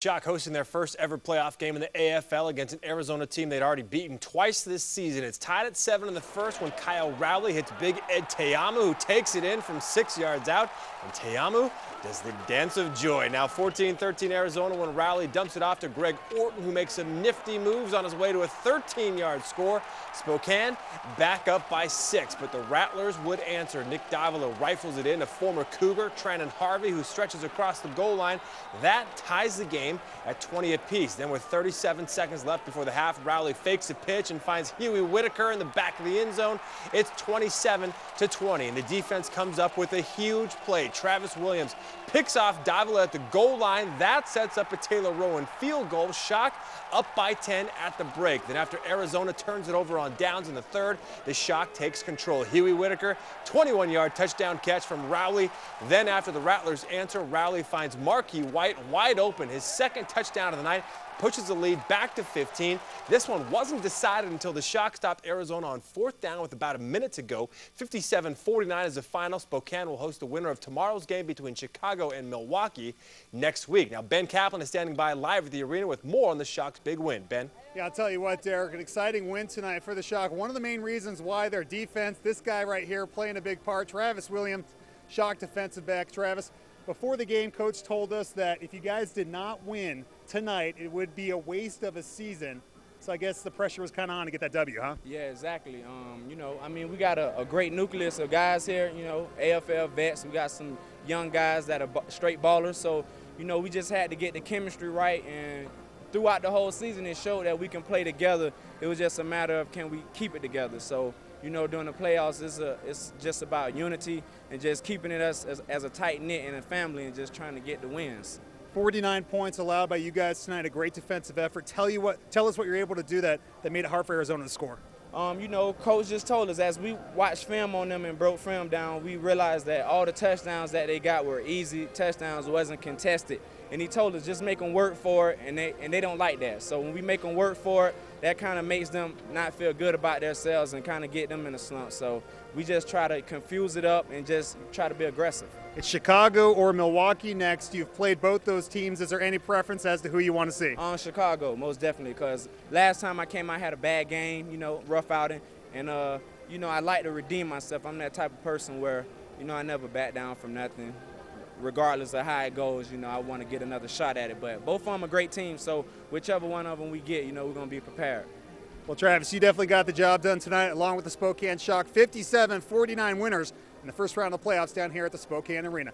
Shock hosting their first ever playoff game in the AFL against an Arizona team they'd already beaten twice this season. It's tied at 7 in the first when Kyle Rowley hits big Ed Teamu, who takes it in from 6 yards out. And Teamu does the dance of joy. Now 14-13 Arizona when Rowley dumps it off to Greg Orton, who makes some nifty moves on his way to a 13-yard score. Spokane back up by 6, but the Rattlers would answer. Nick Davila rifles it in to former Cougar Trenton Harvey, who stretches across the goal line. That ties the game at 20 apiece. Then with 37 seconds left before the half, Rowley fakes a pitch and finds Huey Whitaker in the back of the end zone. It's 27-20, and the defense comes up with a huge play. Travis Williams picks off Davila at the goal line. That sets up a Taylor Rowan field goal. Shock up by 10 at the break. Then after Arizona turns it over on downs in the third, the Shock takes control. Huey Whitaker, 21-yard touchdown catch from Rowley. Then after the Rattlers answer, Rowley finds Marquis White wide open. His second touchdown of the night pushes the lead back to 15. This one wasn't decided until the Shock stopped Arizona on 4th down with about a minute to go. 57-49 is the final. Spokane will host the winner of tomorrow's game between Chicago and Milwaukee next week. Now, Ben Kaplan is standing by live at the arena with more on the Shock's big win. Ben? Yeah, I'll tell you what, Derek, an exciting win tonight for the Shock. One of the main reasons why their defense, this guy right here playing a big part, Travis Williams, Shock defensive back. Travis, before the game, Coach told us that if you guys did not win tonight, it would be a waste of a season. So I guess the pressure was kind of on to get that W, huh? Yeah, exactly. We got a great nucleus of guys here, AFL vets. We got some young guys that are straight ballers. So, we just had to get the chemistry right. And throughout the whole season, it showed that we can play together. It was just a matter of can we keep it together. So, during the playoffs, it's just about unity and just keeping it as a tight-knit and a family and just trying to get the wins. 49 points allowed by you guys tonight, a great defensive effort. Tell us what you're able to do that made it hard for Arizona to score. Coach just told us as we watched film on them and broke film down, we realized that all the touchdowns that they got were easy touchdowns, wasn't contested. And he told us just make them work for it, and they don't like that. So when we make them work for it, that kind of makes them not feel good about themselves and kind of get them in a slump. So we just try to confuse it up and just try to be aggressive. It's Chicago or Milwaukee next. You've played both those teams. Is there any preference as to who you want to see? Chicago, most definitely, because last time I came, I had a bad game, rough outing. And, I like to redeem myself. I'm that type of person where, I never back down from nothing. Regardless of how it goes, I want to get another shot at it. But both of them are great teams, so whichever one of them we get, we're going to be prepared. Well, Travis, you definitely got the job done tonight, along with the Spokane Shock. 57-49 winners in the first round of the playoffs down here at the Spokane Arena.